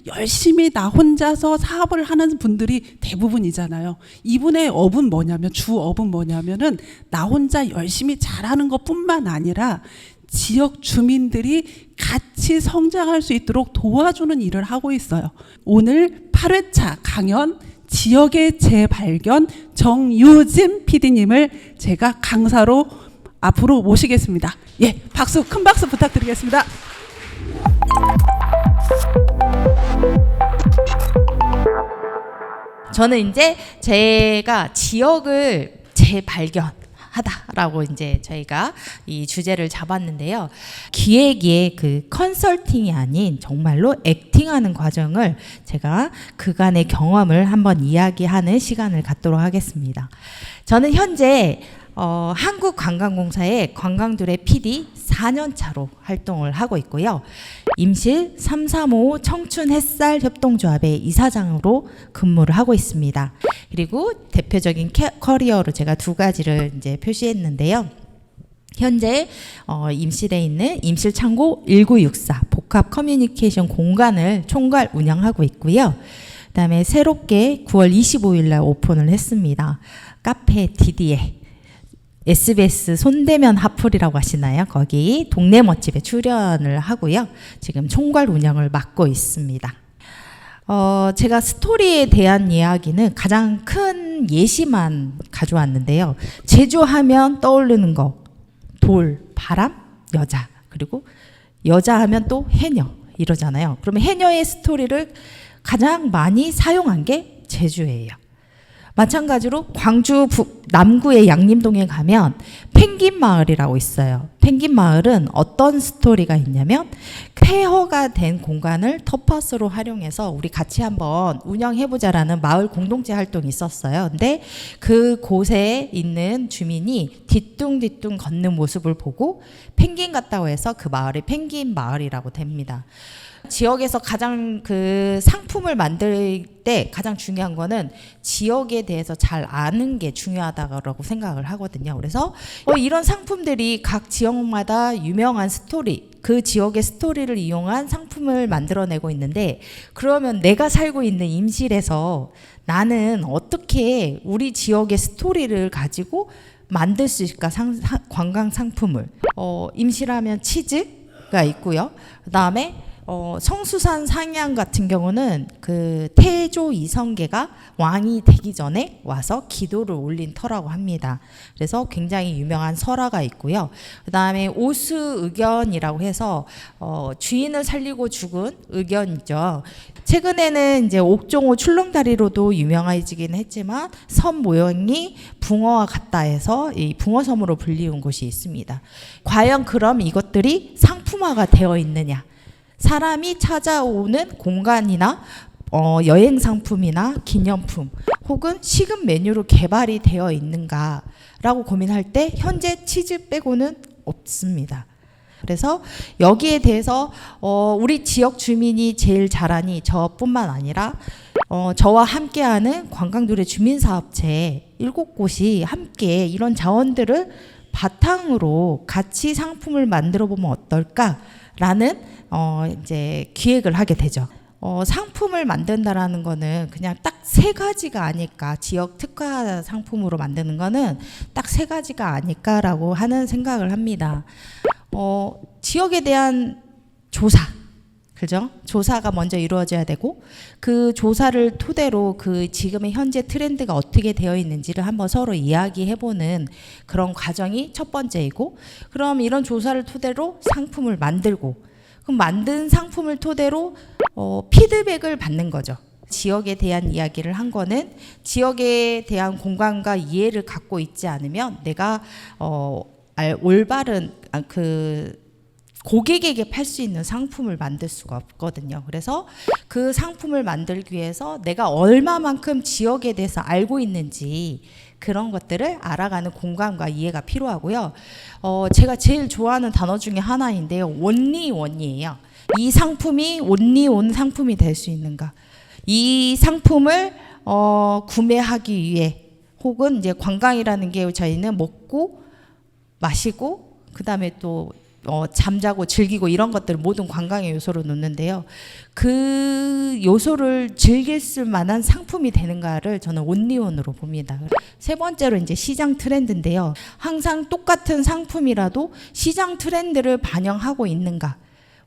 열심히 나 혼자서 사업을 하는 분들이 대부분이잖아요. 이분의 업은 뭐냐면, 주업은 뭐냐면은 나 혼자 열심히 잘하는 것뿐만 아니라 지역 주민들이 같이 성장할 수 있도록 도와주는 일을 하고 있어요. 오늘 8회차 강연 지역의 재발견 정유진 PD님을 제가 강사로 앞으로 모시겠습니다. 예, 박수, 큰 박수 부탁드리겠습니다. 저는 이제 제가 지역을 재발견하다라고 이제 저희가 이 주제를 잡았는데요. 기획의 그 컨설팅이 아닌 정말로 액팅하는 과정을 제가 그간의 경험을 한번 이야기하는 시간을 갖도록 하겠습니다. 저는 현재 한국관광공사의 관광둘의 PD 4년 차로 활동을 하고 있고요. 임실 335 청춘햇살협동조합의 이사장으로 근무를 하고 있습니다. 그리고 대표적인 커리어로 제가 두 가지를 이제 표시했는데요. 현재 임실에 있는 임실창고 1964 복합 커뮤니케이션 공간을 총괄 운영하고 있고요. 그다음에 새롭게 9월 25일 날 오픈을 했습니다. 카페 디디에 SBS 손대면 하풀이라고 하시나요? 거기 동네 멋집에 출연을 하고요. 지금 총괄 운영을 맡고 있습니다. 제가 스토리에 대한 이야기는 가장 큰 예시만 가져왔는데요. 제주하면 떠오르는 거, 돌, 바람, 여자, 그리고 여자 하면 또 해녀 이러잖아요. 그러면 해녀의 스토리를 가장 많이 사용한 게 제주예요. 마찬가지로 광주 남구의 양림동에 가면 펭귄 마을이라고 있어요. 펭귄 마을은 어떤 스토리가 있냐면 폐허가 된 공간을 텃밭으로 활용해서 우리 같이 한번 운영해보자라는 마을 공동체 활동이 있었어요. 근데 그 곳에 있는 주민이 뒤뚱뒤뚱 걷는 모습을 보고 펭귄 같다고 해서 그 마을이 펭귄 마을이라고 됩니다. 지역에서 가장 그 상품을 만들 때 가장 중요한 거는 지역에 대해서 잘 아는 게 중요하다고 생각을 하거든요. 그래서 이런 상품들이 각 지역마다 유명한 스토리, 그 지역의 스토리를 이용한 상품을 만들어내고 있는데, 그러면 내가 살고 있는 임실에서 나는 어떻게 우리 지역의 스토리를 가지고 만들 수 있을까? 관광 상품을. 임실하면 치즈가 있고요. 그다음에 성수산 상양 같은 경우는 그 태조 이성계가 왕이 되기 전에 와서 기도를 올린 터라고 합니다. 그래서 굉장히 유명한 설화가 있고요. 그다음에 오수의견이라고 해서 주인을 살리고 죽은 의견이죠. 최근에는 이제 옥종호 출렁다리로도 유명해지긴 했지만 섬 모형이 붕어와 같다 해서 이 붕어섬으로 불리운 곳이 있습니다. 과연 그럼 이것들이 상품화가 되어 있느냐? 사람이 찾아오는 공간이나 여행 상품이나 기념품 혹은 식은 메뉴로 개발이 되어 있는가라고 고민할 때 현재 치즈 빼고는 없습니다. 그래서 여기에 대해서 우리 지역 주민이 제일 잘하니 저뿐만 아니라 저와 함께하는 관광둘의 주민사업체 7곳이 함께 이런 자원들을 바탕으로 같이 상품을 만들어 보면 어떨까라는 이제 기획을 하게 되죠. 상품을 만든다라는 거는 그냥 딱 3가지가 아닐까, 지역 특화 상품으로 만드는 거는 딱 3가지가 아닐까라고 하는 생각을 합니다. 지역에 대한 조사, 그죠? 조사가 먼저 이루어져야 되고, 그 조사를 토대로 그 지금의 현재 트렌드가 어떻게 되어 있는지를 한번 서로 이야기해보는 그런 과정이 첫 번째이고, 그럼 이런 조사를 토대로 상품을 만들고, 그럼 만든 상품을 토대로 피드백을 받는 거죠. 지역에 대한 이야기를 한 거는 지역에 대한 공감과 이해를 갖고 있지 않으면 내가 올바른 그 고객에게 팔 수 있는 상품을 만들 수가 없거든요. 그래서 그 상품을 만들기 위해서 내가 얼마만큼 지역에 대해서 알고 있는지 그런 것들을 알아가는 공감과 이해가 필요하고요. 제가 제일 좋아하는 단어 중에 하나인데요. 원리원이에요. 이 상품이 원리원 상품이 될 수 있는가? 이 상품을 구매하기 위해 혹은 이제 관광이라는 게 저희는 먹고 마시고 그다음에 또 잠자고 즐기고 이런 것들을 모든 관광의 요소로 놓는데요. 그 요소를 즐길 수 만한 상품이 되는가를 저는 온리온으로 봅니다. 세 번째로 이제 시장 트렌드인데요. 항상 똑같은 상품이라도 시장 트렌드를 반영하고 있는가,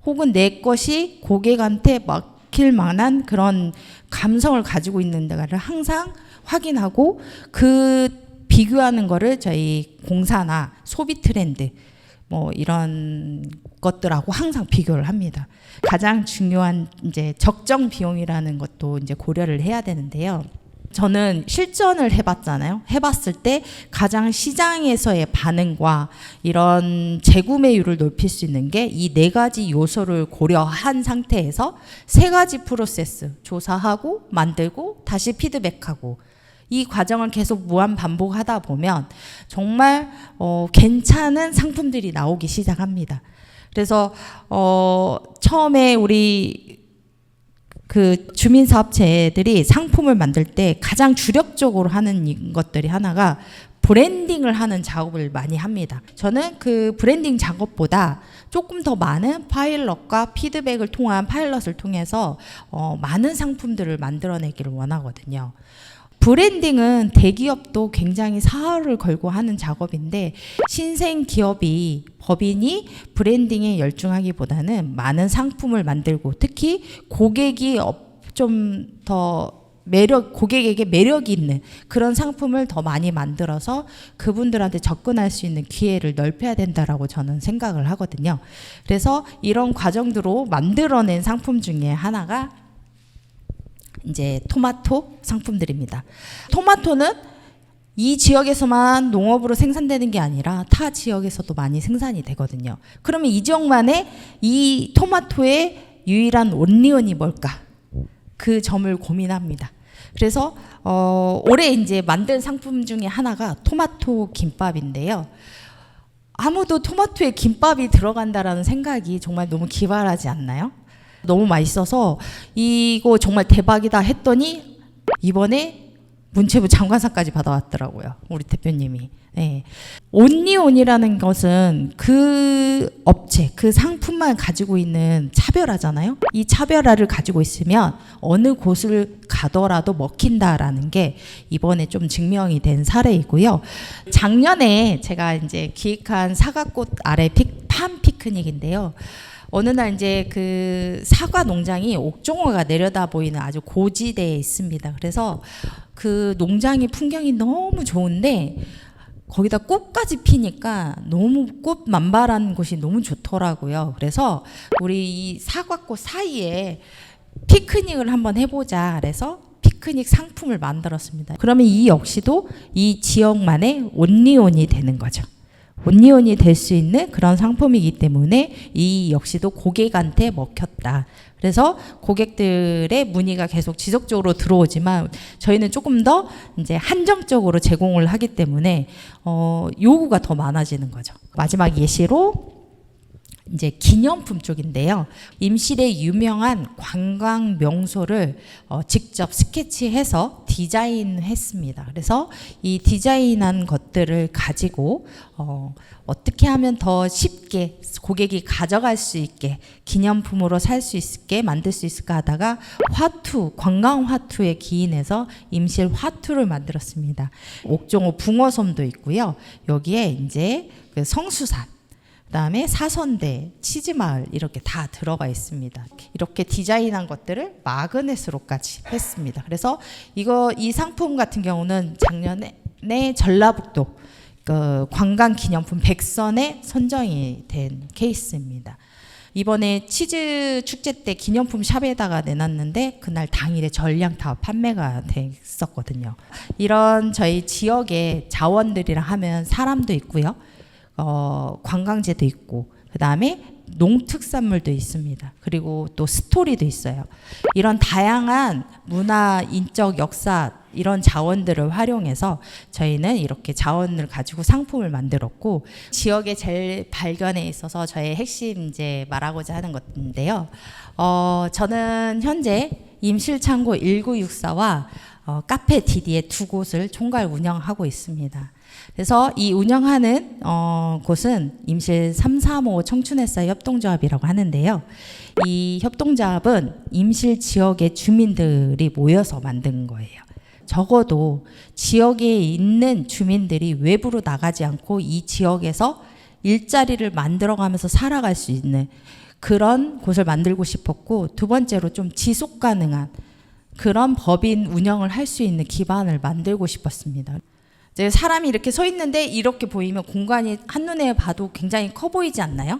혹은 내 것이 고객한테 먹힐 만한 그런 감성을 가지고 있는가를 항상 확인하고 그 비교하는 거를 저희 공사나 소비 트렌드 뭐 이런 것들하고 항상 비교를 합니다. 가장 중요한 이제 적정 비용이라는 것도 이제 고려를 해야 되는데요. 저는 실전을 해봤잖아요. 해봤을 때 가장 시장에서의 반응과 이런 재구매율을 높일 수 있는 게 이 네 가지 요소를 고려한 상태에서 세 가지 프로세스, 조사하고 만들고 다시 피드백하고, 이 과정을 계속 무한 반복하다 보면 정말 괜찮은 상품들이 나오기 시작합니다. 그래서 처음에 우리 그 주민사업체들이 상품을 만들 때 가장 주력적으로 하는 것들이 하나가 브랜딩을 하는 작업을 많이 합니다. 저는 그 브랜딩 작업보다 조금 더 많은 파일럿과 피드백을 통한 파일럿을 통해서 많은 상품들을 만들어내기를 원하거든요. 브랜딩은 대기업도 굉장히 사활을 걸고 하는 작업인데, 신생 기업이 법인이 브랜딩에 열중하기보다는 많은 상품을 만들고, 특히 고객이 좀 더 고객에게 매력이 있는 그런 상품을 더 많이 만들어서 그분들한테 접근할 수 있는 기회를 넓혀야 된다라고 저는 생각을 하거든요. 그래서 이런 과정으로 만들어낸 상품 중에 하나가 이제 토마토 상품들입니다. 토마토는 이 지역에서만 농업으로 생산되는 게 아니라 타 지역에서도 많이 생산이 되거든요. 그러면 이 지역만의 이 토마토의 유일한 온리온이 뭘까? 그 점을 고민합니다. 그래서 올해 이제 만든 상품 중에 하나가 토마토 김밥인데요. 아무도 토마토에 김밥이 들어간다라는 생각이 정말 너무 기발하지 않나요? 너무 맛있어서 이거 정말 대박이다 했더니 이번에 문체부 장관상까지 받아왔더라고요, 우리 대표님이. 네. 온리온이라는 것은 그 업체, 그 상품만 가지고 있는 차별화잖아요. 이 차별화를 가지고 있으면 어느 곳을 가더라도 먹힌다라는 게 이번에 좀 증명이 된 사례이고요. 작년에 제가 이제 기획한 사과꽃 아래 팜 피크닉인데요. 어느 날 이제 그 사과 농장이 옥종호가 내려다 보이는 아주 고지대에 있습니다. 그래서 그 농장의 풍경이 너무 좋은데 거기다 꽃까지 피니까 너무 꽃 만발한 곳이 너무 좋더라고요. 그래서 우리 이 사과꽃 사이에 피크닉을 한번 해보자. 그래서 피크닉 상품을 만들었습니다. 그러면 이 역시도 이 지역만의 온리온이 되는 거죠. 온리온이 될 수 있는 그런 상품이기 때문에 이 역시도 고객한테 먹혔다. 그래서 고객들의 문의가 계속 지속적으로 들어오지만 저희는 조금 더 이제 한정적으로 제공을 하기 때문에 요구가 더 많아지는 거죠. 마지막 예시로 이제 기념품 쪽인데요. 임실의 유명한 관광 명소를 직접 스케치해서 디자인했습니다. 그래서 이 디자인한 것들을 가지고 어떻게 하면 더 쉽게 고객이 가져갈 수 있게 기념품으로 살 수 있게 만들 수 있을까 하다가 화투, 관광 화투에 기인해서 임실 화투를 만들었습니다. 옥종호 붕어섬도 있고요. 여기에 이제 그 성수산, 그다음에 사선대, 치즈마을 이렇게 다 들어가 있습니다. 이렇게 디자인한 것들을 마그넷으로까지 했습니다. 그래서 이 상품 같은 경우는 작년에 전라북도 그 관광기념품 100선에 선정이 된 케이스입니다. 이번에 치즈 축제 때 기념품 샵에다가 내놨는데 그날 당일에 전량 다 판매가 됐었거든요. 이런 저희 지역의 자원들이라 하면 사람도 있고요. 관광재도 있고 그 다음에 농특산물도 있습니다. 그리고 또 스토리도 있어요. 이런 다양한 문화, 인적, 역사 이런 자원들을 활용해서 저희는 이렇게 자원을 가지고 상품을 만들었고, 지역의 제일 발견에 있어서 저의 핵심 이제 말하고자 하는 것인데요. 저는 현재 임실창고 1964와 카페 디디의 두 곳을 총괄 운영하고 있습니다. 그래서 이 운영하는 곳은 임실 335 청춘햇살 협동조합이라고 하는데요. 이 협동조합은 임실 지역의 주민들이 모여서 만든 거예요. 적어도 지역에 있는 주민들이 외부로 나가지 않고 이 지역에서 일자리를 만들어가면서 살아갈 수 있는 그런 곳을 만들고 싶었고, 두 번째로 좀 지속 가능한 그런 법인 운영을 할 수 있는 기반을 만들고 싶었습니다. 이제 사람이 이렇게 서 있는데 이렇게 보이면 공간이 한눈에 봐도 굉장히 커 보이지 않나요?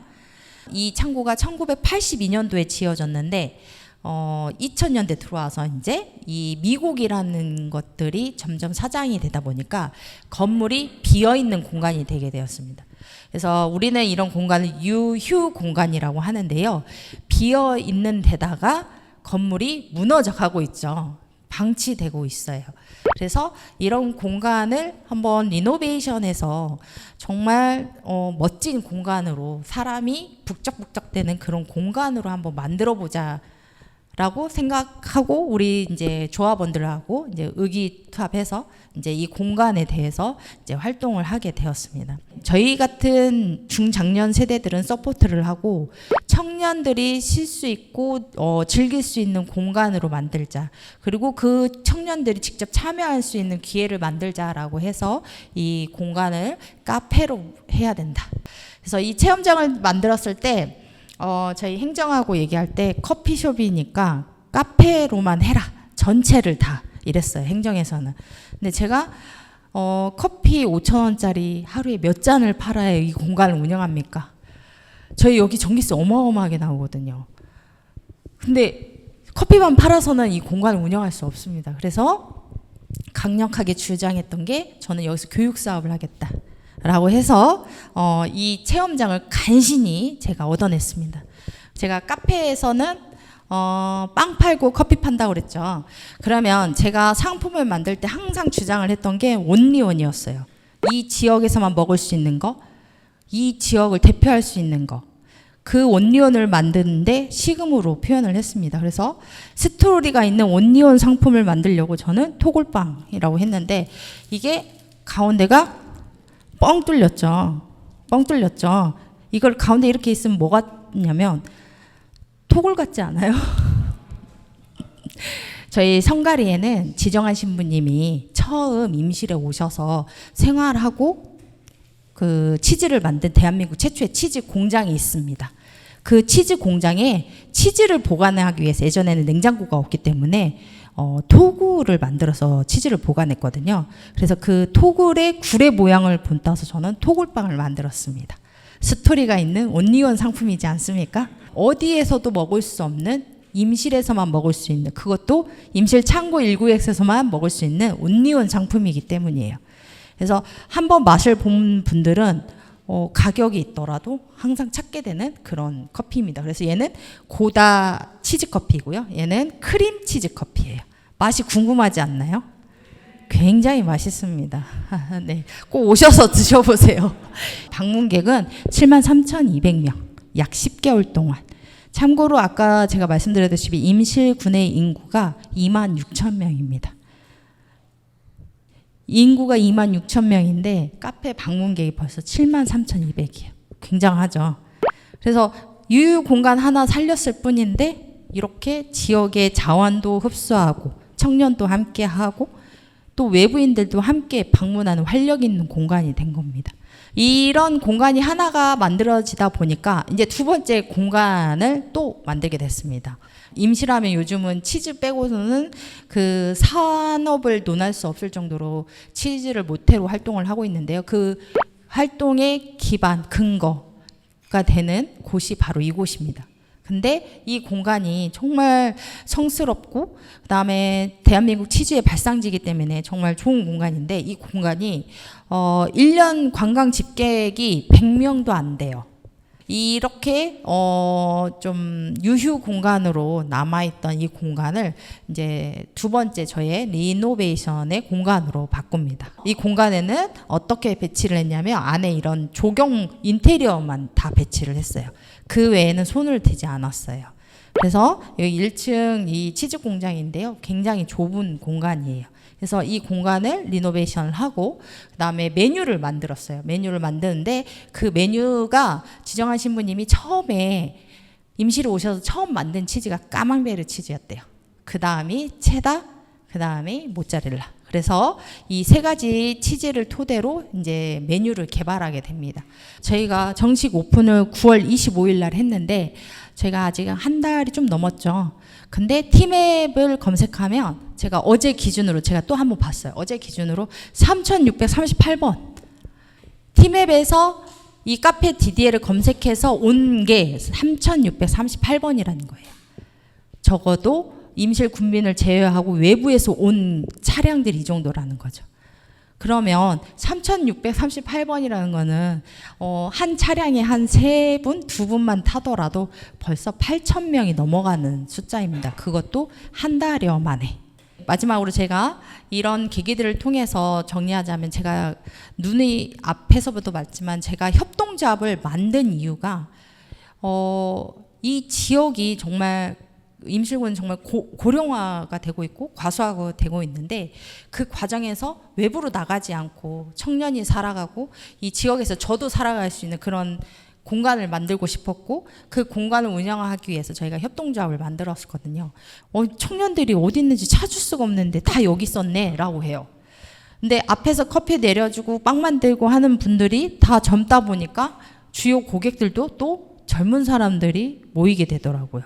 이 창고가 1982년도에 지어졌는데 2000년대 들어와서 이제 이 미국이라는 것들이 점점 사장이 되다 보니까 건물이 비어 있는 공간이 되게 되었습니다. 그래서 우리는 이런 공간을 유휴 공간이라고 하는데요. 비어 있는 데다가 건물이 무너져 가고 있죠. 방치되고 있어요. 그래서 이런 공간을 한번 리노베이션해서 정말 멋진 공간으로, 사람이 북적북적대는 그런 공간으로 한번 만들어 보자 라고 생각하고, 우리 이제 조합원들하고 이제 의기투합해서 이제 이 공간에 대해서 이제 활동을 하게 되었습니다. 저희 같은 중장년 세대들은 서포트를 하고, 청년들이 쉴 수 있고 즐길 수 있는 공간으로 만들자, 그리고 그 청년들이 직접 참여할 수 있는 기회를 만들자라고 해서 이 공간을 카페로 해야 된다. 그래서 이 체험장을 만들었을 때 저희 행정하고 얘기할 때 커피숍이니까 카페로만 해라, 전체를 다 이랬어요, 행정에서는. 근데 제가 커피 5,000원짜리 하루에 몇 잔을 팔아야 이 공간을 운영합니까? 저희 여기 전기세 어마어마하게 나오거든요. 근데 커피만 팔아서는 이 공간을 운영할 수 없습니다. 그래서 강력하게 주장했던 게, 저는 여기서 교육 사업을 하겠다 라고 해서 이 체험장을 간신히 제가 얻어냈습니다. 제가 카페에서는 빵 팔고 커피 판다고 그랬죠. 그러면 제가 상품을 만들 때 항상 주장을 했던 게 온리원이었어요. 이 지역에서만 먹을 수 있는 거, 이 지역을 대표할 수 있는 거, 그 온리원을 만드는데 시금으로 표현을 했습니다. 그래서 스토리가 있는 온리원 상품을 만들려고 저는 토골빵이라고 했는데, 이게 가운데가 뻥 뚫렸죠. 뻥 뚫렸죠. 이걸 가운데 이렇게 있으면 뭐 같냐면 토골 같지 않아요? 저희 성가리에는 지정한 신부님이 처음 임실에 오셔서 생활하고 그 치즈를 만든 대한민국 최초의 치즈 공장이 있습니다. 그 치즈 공장에 치즈를 보관하기 위해서, 예전에는 냉장고가 없기 때문에 토굴을 만들어서 치즈를 보관했거든요. 그래서 그 토굴의 구레 모양을 본따서 저는 토굴빵을 만들었습니다. 스토리가 있는 온리원 상품이지 않습니까? 어디에서도 먹을 수 없는, 임실에서만 먹을 수 있는, 그것도 임실 창고 19X에서만 먹을 수 있는 온리원 상품이기 때문이에요. 그래서 한번 맛을 본 분들은 가격이 있더라도 항상 찾게 되는 그런 커피입니다. 그래서 얘는 고다 치즈 커피고요. 얘는 크림 치즈 커피예요. 맛이 궁금하지 않나요? 굉장히 맛있습니다. 네, 꼭 오셔서 드셔보세요. 방문객은 73,200명, 약 10개월 동안. 참고로 아까 제가 말씀드렸다시피 임실군의 인구가 26,000명입니다. 인구가 26,000명인데 카페 방문객이 벌써 73,200이에요. 굉장하죠. 그래서 유휴 공간 하나 살렸을 뿐인데 이렇게 지역의 자원도 흡수하고 청년도 함께하고 또 외부인들도 함께 방문하는 활력 있는 공간이 된 겁니다. 이런 공간이 하나가 만들어지다 보니까 이제 두 번째 공간을 또 만들게 됐습니다. 임실하면 요즘은 치즈 빼고서는 그 산업을 논할 수 없을 정도로 치즈를 모태로 활동을 하고 있는데요. 그 활동의 기반, 근거가 되는 곳이 바로 이곳입니다. 근데 이 공간이 정말 성스럽고 그다음에 대한민국 치즈의 발상지이기 때문에 정말 좋은 공간인데, 이 공간이 1년 관광 집객이 100명도 안 돼요. 이렇게 좀 유휴 공간으로 남아있던 이 공간을 이제 두 번째 저의 리노베이션의 공간으로 바꿉니다. 이 공간에는 어떻게 배치를 했냐면 안에 이런 조경 인테리어만 다 배치를 했어요. 그 외에는 손을 대지 않았어요. 그래서 여기 1층 이 치즈 공장인데요. 굉장히 좁은 공간이에요. 그래서 이 공간을 리노베이션을 하고 그다음에 메뉴를 만들었어요. 메뉴를 만드는데 그 메뉴가 지정한 신부님이 처음에 임시로 오셔서 처음 만든 치즈가 까망베르 치즈였대요. 그 다음이 체다, 그 다음이 모짜렐라. 그래서 이 세 가지 치즈를 토대로 이제 메뉴를 개발하게 됩니다. 저희가 정식 오픈을 9월 25일 날 했는데 저희가 아직 한 달이 좀 넘었죠. 근데 티맵을 검색하면 제가 어제 기준으로 제가 또 한번 봤어요. 어제 기준으로 3638번. 티맵에서 이 카페 DDL을 검색해서 온 게 3638번이라는 거예요. 적어도 임실 군민을 제외하고 외부에서 온 차량들이 이 정도라는 거죠. 그러면 3638번이라는 거는 한 차량에 한 3분, 2분만 타더라도 벌써 8,000명이 넘어가는 숫자입니다. 그것도 한 달여 만에. 마지막으로 제가 이런 계기들을 통해서 정리하자면 제가 눈이 앞에서부터 봤지만 제가 협동조합을 만든 이유가 이 지역이 정말 임실군은 정말 고령화가 되고 있고 과소화가 되고 있는데 그 과정에서 외부로 나가지 않고 청년이 살아가고 이 지역에서 저도 살아갈 수 있는 그런 공간을 만들고 싶었고 그 공간을 운영하기 위해서 저희가 협동조합을 만들었거든요. 청년들이 어디 있는지 찾을 수가 없는데 다 여기 있었네 라고 해요. 근데 앞에서 커피 내려주고 빵 만들고 하는 분들이 다 젊다 보니까 주요 고객들도 또 젊은 사람들이 모이게 되더라고요.